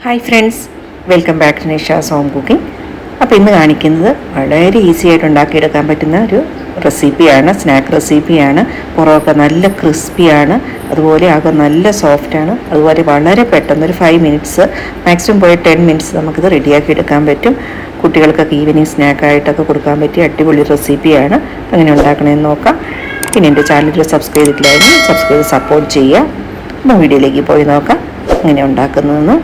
Hi friends, welcome back to Nisha's home cooking. അപ്പോൾ ഇന്ന് കാണിക്കുന്നത് വളരെ ഈസി ആയിട്ട് ഉണ്ടാക്കിയെടുക്കാൻ പറ്റുന്ന ഒരു റെസിപ്പിയാണ്, സ്നാക്ക് റെസിപ്പിയാണ്. പുറമൊക്കെ നല്ല ക്രിസ്പിയാണ്, അതുപോലെ ആകെ നല്ല സോഫ്റ്റാണ്. അതുപോലെ വളരെ പെട്ടെന്ന് ഒരു 5 മിനിറ്റ്സ്, മാക്സിമം പോയ 10 മിനിറ്റ്സ് നമുക്കിത് റെഡിയാക്കി എടുക്കാൻ പറ്റും. കുട്ടികൾക്കൊക്കെ ഈവനിങ് സ്നാക്കായിട്ടൊക്കെ കൊടുക്കാൻ പറ്റിയ അടിപൊളി റെസിപ്പിയാണ്. അങ്ങനെ ഉണ്ടാക്കണമെന്ന് നോക്കാം. പിന്നെ എൻ്റെ ചാനൽ സബ്സ്ക്രൈബ് ചെയ്തിട്ടില്ലായിരുന്നു, സബ്സ്ക്രൈബ് ചെയ്ത് സപ്പോർട്ട് ചെയ്യുക. അപ്പോൾ വീഡിയോയിലേക്ക് പോയി നോക്കാം എങ്ങനെ ഉണ്ടാക്കുന്നതെന്ന്.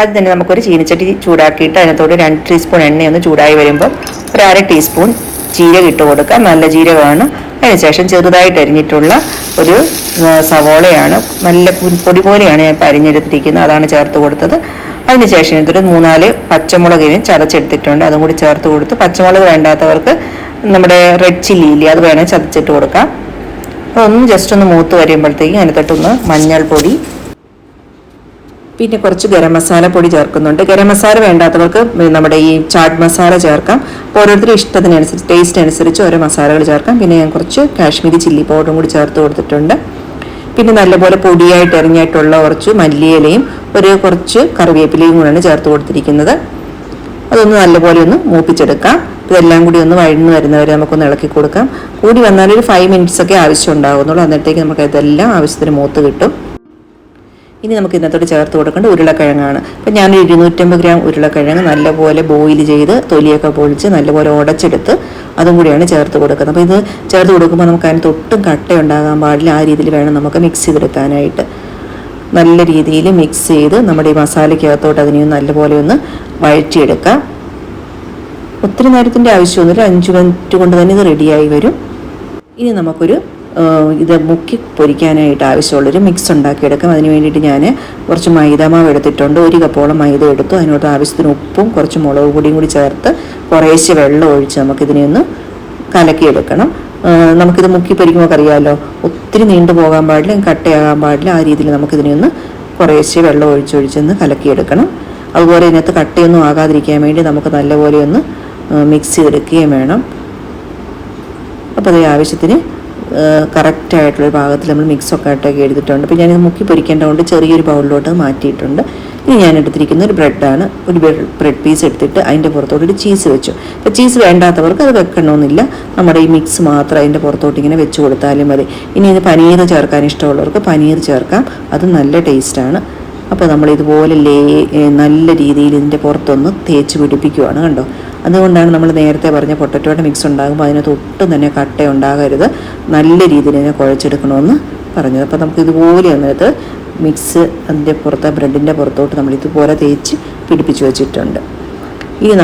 അത് തന്നെ നമുക്കൊരു ചീനച്ചട്ടി ചൂടാക്കിയിട്ട് അതിനകത്തോട് 2 ടീസ്പൂൺ എണ്ണയൊന്ന് ചൂടായി വരുമ്പോൾ ഒരു 1/2 ടീസ്പൂൺ ജീരകം ഇട്ട് കൊടുക്കാം. നല്ല ജീരകമാണ്. അതിനുശേഷം ചെറുതായിട്ട് അരിഞ്ഞിട്ടുള്ള ഒരു സവോളയാണ്, നല്ല പൊടി പോലെയാണ് ഞാൻ അരിഞ്ഞെടുത്തിരിക്കുന്നത്, അതാണ് ചേർത്ത് കൊടുത്തത്. അതിനുശേഷം ഇതൊരു 3-4 പച്ചമുളകിന് ചതച്ചെടുത്തിട്ടുണ്ട്, അതും കൂടി ചേർത്ത് കൊടുത്ത്. പച്ചമുളക് വേണ്ടാത്തവർക്ക് നമ്മുടെ റെഡ് ചില്ലി ഇല്ലേ, അത് വേണമെങ്കിൽ ചതച്ചിട്ട് കൊടുക്കാം. അതൊന്ന് ജസ്റ്റ് ഒന്ന് മൂത്ത് വരുമ്പോഴത്തേക്കും അതിനകത്തൊട്ടൊന്ന് മഞ്ഞൾപ്പൊടി, പിന്നെ കുറച്ച് ഗരം മസാല പൊടി ചേർക്കുന്നുണ്ട്. ഗരം മസാല വേണ്ടാത്തവർക്ക് നമ്മുടെ ഈ ചാട്ട് മസാല ചേർക്കാം. ഓരോരുത്തരും ഇഷ്ടത്തിനനുസരിച്ച്, ടേസ്റ്റ് അനുസരിച്ച് ഓരോ മസാലകൾ ചേർക്കാം. പിന്നെ ഞാൻ കുറച്ച് കാശ്മീരി ചില്ലി പൗഡറും കൂടി ചേർത്ത് കൊടുത്തിട്ടുണ്ട്. പിന്നെ നല്ലപോലെ പൊടിയായിട്ട് എറിഞ്ഞിട്ടുള്ള കുറച്ച് മല്ലിയിലയും കുറച്ച് കറിവേപ്പിലയും കൂടെയാണ് ചേർത്ത് കൊടുത്തിരിക്കുന്നത്. അതൊന്ന് നല്ലപോലെ ഒന്ന് മൂപ്പിച്ചെടുക്കാം. ഇതെല്ലാം കൂടി ഒന്ന് വഴന്ന് വരുന്നവരെ നമുക്കൊന്ന് ഇളക്കി കൊടുക്കാം. കൂടി വന്നാൽ ഒരു 5 മിനിറ്റ്സ് ഒക്കെ ആവശ്യം ഉണ്ടാകുന്നുള്ളൂ. അന്നേരത്തേക്ക് നമുക്ക് ഇതെല്ലാം ആവശ്യത്തിന് മൂത്ത് കിട്ടും. ഇനി നമുക്ക് ഇന്നത്തോട് ചേർത്ത് കൊടുക്കേണ്ട ഉരുളക്കിഴങ്ങാണ്. അപ്പോൾ ഞാൻ 250 ഗ്രാം ഉരുളക്കിഴങ്ങ് നല്ലപോലെ ബോയിൽ ചെയ്ത് തൊലിയൊക്കെ പൊളിച്ച് നല്ലപോലെ ഉടച്ചെടുത്ത് അതും കൂടിയാണ് ചേർത്ത് കൊടുക്കുന്നത്. അപ്പോൾ ഇത് ചേർത്ത് കൊടുക്കുമ്പോൾ നമുക്ക് അതിന് ഒട്ടും കട്ടയുണ്ടാകാൻ പാടില്ല. ആ രീതിയിൽ വേണം നമുക്ക് മിക്സ് ചെയ്തെടുക്കാനായിട്ട്. നല്ല രീതിയിൽ മിക്സ് ചെയ്ത് നമ്മുടെ ഈ മസാലയ്ക്കകത്തോട്ട് അതിനെ നല്ലപോലെ ഒന്ന് വഴറ്റിയെടുക്കാം. ഒത്തിരി നേരത്തിൻ്റെ ആവശ്യമൊന്നുമില്ല, 5 മിനിറ്റ് കൊണ്ട് തന്നെ ഇത് റെഡിയായി വരും. ഇനി നമുക്കൊരു ഇത് മുക്കി പൊരിക്കാനായിട്ട് ആവശ്യമുള്ളൊരു മിക്സ് ഉണ്ടാക്കിയെടുക്കാം. അതിന് വേണ്ടിയിട്ട് ഞാൻ കുറച്ച് മൈദാമാവ് എടുത്തിട്ടുണ്ട്. 1 കപ്പോളം മൈദ എടുത്തു. അതിനോട് ആവശ്യത്തിന് ഉപ്പും കുറച്ച് മുളക് പൊടിയും കൂടി ചേർത്ത് കുറേശ്ശെ വെള്ളം ഒഴിച്ച് നമുക്കിതിനെ ഒന്ന് കലക്കിയെടുക്കണം. നമുക്കിത് മുക്കി പൊരിക്കുമ്പോൾ അറിയാമല്ലോ, ഒത്തിരി നീണ്ടു പോകാൻ പാടില്ല, കട്ടയാകാൻ പാടില്ല. ആ രീതിയിൽ നമുക്കിതിനെ ഒന്ന് കുറേശ്ശെ വെള്ളം ഒഴിച്ചൊന്ന് കലക്കിയെടുക്കണം. അതുപോലെ ഇതിനകത്ത് കട്ടയൊന്നും ആകാതിരിക്കാൻ വേണ്ടി നമുക്ക് നല്ലപോലെ ഒന്ന് മിക്സ് ചെയ്തെടുക്കുകയും വേണം. അപ്പോൾ അത് ആവശ്യത്തിന് കറക്റ്റായിട്ടുള്ളൊരു ഭാഗത്തിൽ നമ്മൾ മിക്സൊക്കെ ആയിട്ടൊക്കെ എടുത്തിട്ടുണ്ട്. അപ്പോൾ ഞാനിത് മുക്കി പൊരിക്കേണ്ടതുകൊണ്ട് ചെറിയൊരു ബൗളിലോട്ട് മാറ്റിയിട്ടുണ്ട്. ഇനി ഞാൻ എടുത്തിരിക്കുന്ന ഒരു ബ്രെഡാണ്. ഒരു ബ്രെഡ് പീസ് എടുത്തിട്ട് അതിൻ്റെ പുറത്തോട്ടൊരു ചീസ് വെച്ചു. അപ്പോൾ ചീസ് വേണ്ടാത്തവർക്ക് അത് വെക്കണമെന്നില്ല, നമ്മുടെ ഈ മിക്സ് മാത്രം അതിൻ്റെ പുറത്തോട്ട് ഇങ്ങനെ വെച്ച് കൊടുത്താലും മതി. ഇനി ഇത് പനീർ ചേർക്കാൻ ഇഷ്ടമുള്ളവർക്ക് പനീർ ചേർക്കാം, അത് നല്ല ടേസ്റ്റാണ്. അപ്പോൾ നമ്മളിതുപോലെ നല്ല രീതിയിൽ ഇതിൻ്റെ പുറത്തൊന്ന് തേച്ച് പിടിപ്പിക്കുവാണ്, കണ്ടോ. അതുകൊണ്ടാണ് നമ്മൾ നേരത്തെ പറഞ്ഞ പൊട്ടറ്റോയുടെ മിക്സ് ഉണ്ടാകുമ്പോൾ അതിനകത്ത് ഒട്ടും തന്നെ കട്ട ഉണ്ടാകരുത്, നല്ല രീതിയിൽ ഇതിനെ കുഴച്ചെടുക്കണമെന്ന് പറഞ്ഞത്. അപ്പോൾ നമുക്ക് ഇതുപോലെ എന്നിട്ട് മിക്സ് അതിൻ്റെ ബ്രെഡിൻ്റെ പുറത്തോട്ട് നമ്മൾ ഇതുപോലെ തേച്ച് പിടിപ്പിച്ച് വെച്ചിട്ടുണ്ട്. ഇനി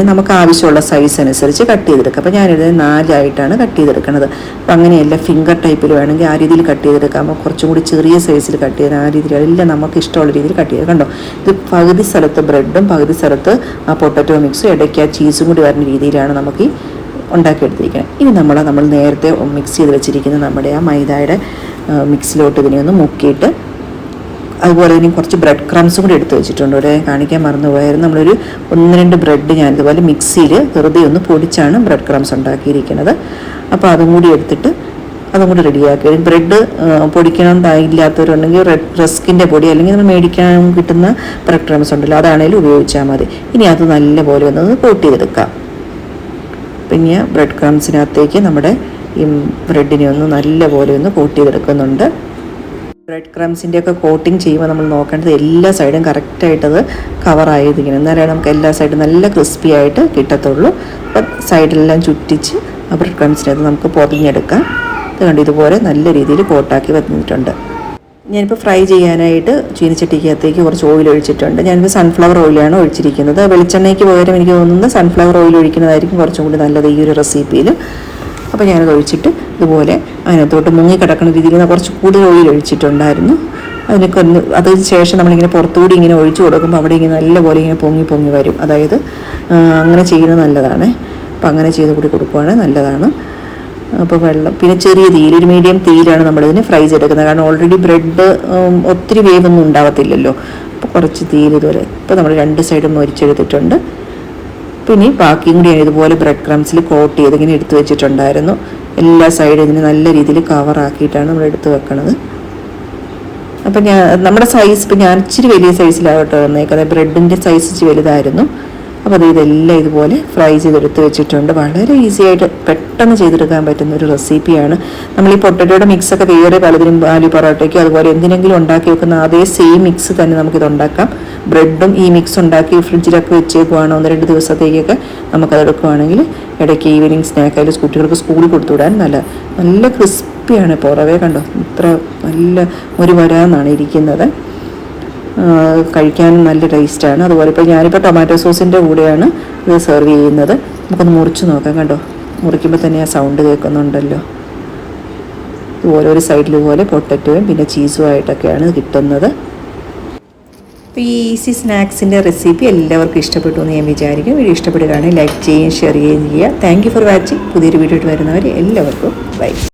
നമുക്ക് ആവശ്യമുള്ള സൈസ് അനുസരിച്ച് കട്ട് ചെയ്തെടുക്കാം. അപ്പോൾ ഞാനിത് 4 ആയിട്ടാണ് കട്ട് ചെയ്തെടുക്കുന്നത്. അപ്പോൾ അങ്ങനെയല്ല, ഫിംഗർ ടൈപ്പിൽ വേണമെങ്കിൽ ആ രീതിയിൽ കട്ട് ചെയ്തെടുക്കാം. അപ്പോൾ കുറച്ചും കൂടി ചെറിയ സൈസിൽ കട്ട് ചെയ്ത് ആ രീതിയിൽ എല്ലാം നമുക്ക് ഇഷ്ടമുള്ള രീതിയിൽ കട്ട് ചെയ്ത്. കണ്ടോ, ഇത് പകുതി സ്ഥലത്ത് ബ്രെഡും പകുതി സ്ഥലത്ത് ആ പൊട്ടറ്റോ മിക്സും ഇടയ്ക്ക് ആ ചീസും കൂടി വരുന്ന രീതിയിലാണ് നമുക്ക് ഈ ഉണ്ടാക്കിയെടുത്തിരിക്കുന്നത്. ഇനി നമ്മൾ നേരത്തെ മിക്സ് ചെയ്ത് വെച്ചിരിക്കുന്ന നമ്മുടെ ആ മൈദയുടെ മിക്സിലോട്ട് ഇതിനെ ഒന്ന് മുക്കിയിട്ട്, അതുപോലെ തന്നെ കുറച്ച് ബ്രെഡ് ക്രംസും കൂടി എടുത്ത് വെച്ചിട്ടുണ്ട്. ഇവിടെ കാണിക്കാൻ മറന്നുപോയായിരുന്നു. നമ്മളൊരു 1-2 ബ്രെഡ് ഞാൻ ഇതുപോലെ മിക്സിയിൽ വെറുതെ ഒന്ന് പൊടിച്ചാണ് ബ്രെഡ് ക്രംസ് ഉണ്ടാക്കിയിരിക്കുന്നത്. അപ്പോൾ അതും കൂടി എടുത്തിട്ട് അതും കൂടി റെഡിയാക്കി. ബ്രെഡ് പൊടിക്കണം ഇല്ലാത്തവരുണ്ടെങ്കിൽ റസ്കിൻ്റെ പൊടി അല്ലെങ്കിൽ നമ്മൾ മേടിക്കാൻ കിട്ടുന്ന ബ്രെഡ് ക്രംസ് ഉണ്ടല്ലോ, അതാണെങ്കിലും ഉപയോഗിച്ചാൽ മതി. ഇനി അത് നല്ലപോലെ ഒന്ന് കോട്ട് ചെയ്തെടുക്കാം. പിന്നെ ബ്രെഡ് ക്രംസിനകത്തേക്ക് നമ്മുടെ ഈ ബ്രെഡിനെ ഒന്ന് നല്ലപോലെ ഒന്ന് കോട്ട് ചെയ്തെടുക്കുന്നുണ്ട്. ബ്രെഡ് ക്രംസിൻ്റെ ഒക്കെ കോട്ടിങ് ചെയ്യുമ്പോൾ നമ്മൾ നോക്കേണ്ടത് എല്ലാ സൈഡും കറക്റ്റായിട്ടത് കവറായിരിക്കണം, എന്നാലേ നമുക്ക് എല്ലാ സൈഡും നല്ല ക്രിസ്പി ആയിട്ട് കിട്ടത്തുള്ളൂ. അപ്പം സൈഡിലെല്ലാം ചുറ്റിച്ച് ആ ബ്രെഡ് ക്രംസിനകത്ത് നമുക്ക് പൊതിഞ്ഞെടുക്കാം. ഇത് കണ്ട് ഇതുപോലെ നല്ല രീതിയിൽ കോട്ടാക്കി വന്നിട്ടുണ്ട്. ഞാനിപ്പോൾ ഫ്രൈ ചെയ്യാനായിട്ട് ചീനിച്ചട്ടിക്കകത്തേക്ക് കുറച്ച് ഓയിൽ ഒഴിച്ചിട്ടുണ്ട്. ഞാനിപ്പോൾ സൺഫ്ലവർ ഓയിലാണ് ഒഴിച്ചിരിക്കുന്നത്. വെളിച്ചെണ്ണയ്ക്ക് പകരം എനിക്ക് തോന്നുന്നത് സൺഫ്ലവർ ഓയിൽ ഒഴിക്കുന്നതായിരിക്കും കുറച്ചും കൂടി നല്ലത് ഈ ഒരു റെസിപ്പിയിൽ. അപ്പോൾ ഞാനത് ഒഴിച്ചിട്ട് ഇതുപോലെ അതിനകത്തോട്ട് മുങ്ങിക്കിടക്കുന്ന രീതിയിൽ കുറച്ച് കൂടുതൽ ഓയിൽ ഒഴിച്ചിട്ടുണ്ടായിരുന്നു. അതിന് ശേഷം നമ്മളിങ്ങനെ പുറത്തുകൂടി ഇങ്ങനെ ഒഴിച്ചു കൊടുക്കുമ്പോൾ അവിടെ ഇങ്ങനെ നല്ലപോലെ ഇങ്ങനെ പൊങ്ങി വരും. അതായത് അങ്ങനെ ചെയ്യുന്നത് നല്ലതാണ്. അപ്പോൾ അങ്ങനെ ചെയ്ത് കൂടി കൊടുക്കുകയാണെങ്കിൽ നല്ലതാണ്. അപ്പോൾ വെള്ളം പിന്നെ ചെറിയ തീയിൽ, ഒരു മീഡിയം തീയിലാണ് നമ്മളിതിന് ഫ്രൈ ചെയ്തെടുക്കുന്നത്. കാരണം ഓൾറെഡി ബ്രെഡ് ഒത്തിരി വേവൊന്നും ഉണ്ടാകത്തില്ലല്ലോ. അപ്പോൾ കുറച്ച് തീയിൽ ഇതുപോലെ ഇപ്പോൾ നമ്മൾ 2 സൈഡും മൊരിച്ചെടുത്തിട്ടുണ്ട്. പിന്നെ ബാക്കിയും കൂടി ഞാൻ ഇതുപോലെ ബ്രെഡ് ക്രംസിൽ കോട്ട് ചെയ്ത് ഇങ്ങനെ എടുത്തു വെച്ചിട്ടുണ്ടായിരുന്നു. എല്ലാ സൈഡും ഇതിന് നല്ല രീതിയിൽ കവറാക്കിയിട്ടാണ് നമ്മൾ എടുത്ത് വെക്കണത്. അപ്പം നമ്മുടെ സൈസ് ഇപ്പം ഞാൻ ഇച്ചിരി വലിയ സൈസിലാകട്ടോ വന്നേക്കുന്നത്. ബ്രെഡിൻ്റെ സൈസ് ഇച്ചിരി വലുതായിരുന്നു. അപ്പോൾ അത് ഇതെല്ലാം ഇതുപോലെ ഫ്രൈ ചെയ്തെടുത്ത് വെച്ചിട്ടുണ്ട്. വളരെ ഈസി ആയിട്ട് പെട്ടെന്ന് ചെയ്തെടുക്കാൻ പറ്റുന്ന ഒരു റെസിപ്പിയാണ്. നമ്മൾ ഈ പൊട്ടറ്റോയുടെ മിക്സൊക്കെ വേറെ പലതിനും ആലു പൊറോട്ടയ്ക്ക് അതുപോലെ എന്തിനെങ്കിലും ഉണ്ടാക്കി വെക്കുന്ന അതേ സെയിം മിക്സ് തന്നെ നമുക്കിത് ഉണ്ടാക്കാം. ബ്രെഡും ഈ മിക്സ് ഉണ്ടാക്കി ഫ്രിഡ്ജിലൊക്കെ വെച്ചേക്കുവാണ് 1-2 ദിവസത്തേക്കൊക്കെ നമുക്കത് എടുക്കുവാണെങ്കിൽ ഇടയ്ക്ക് ഈവനിങ് സ്നാക്കായാലും കുട്ടികൾക്ക് സ്കൂളിൽ കൊടുത്തു വിടാൻ നല്ല ക്രിസ്പിയാണ്. പുറവേ കണ്ടോ ഇത്ര നല്ല ഒരു വരാന്നാണ് ഇരിക്കുന്നത്. കഴിക്കാനും നല്ല ടേസ്റ്റാണ്. അതുപോലെ ഇപ്പോൾ ഞാനിപ്പോൾ ടൊമാറ്റോ സോസിൻ്റെ കൂടെയാണ് ഇത് സെർവ് ചെയ്യുന്നത്. നമുക്കൊന്ന് മുറിച്ച് നോക്കാം. കണ്ടോ മുറിക്കുമ്പോൾ തന്നെ ആ സൗണ്ട് കേൾക്കുന്നുണ്ടല്ലോ. ഇതുപോലെ ഒരു സൈഡിൽ പോലെ പൊട്ടറ്റോയും പിന്നെ ചീസുമായിട്ടൊക്കെയാണ് കിട്ടുന്നത്. അപ്പോൾ ഈ ഈസി സ്നാക്സിൻ്റെ റെസിപ്പി എല്ലാവർക്കും ഇഷ്ടപ്പെട്ടു എന്ന് ഞാൻ വിചാരിക്കും. വീഡിയോ ഇഷ്ടപ്പെടുകയാണെങ്കിൽ ലൈക്ക് ചെയ്യുകയും ഷെയർ ചെയ്യുകയും ചെയ്യുക. Thank you for watching. പുതിയൊരു വീഡിയോ ആയിട്ട് വരുന്നവർ എല്ലാവർക്കും ബൈ.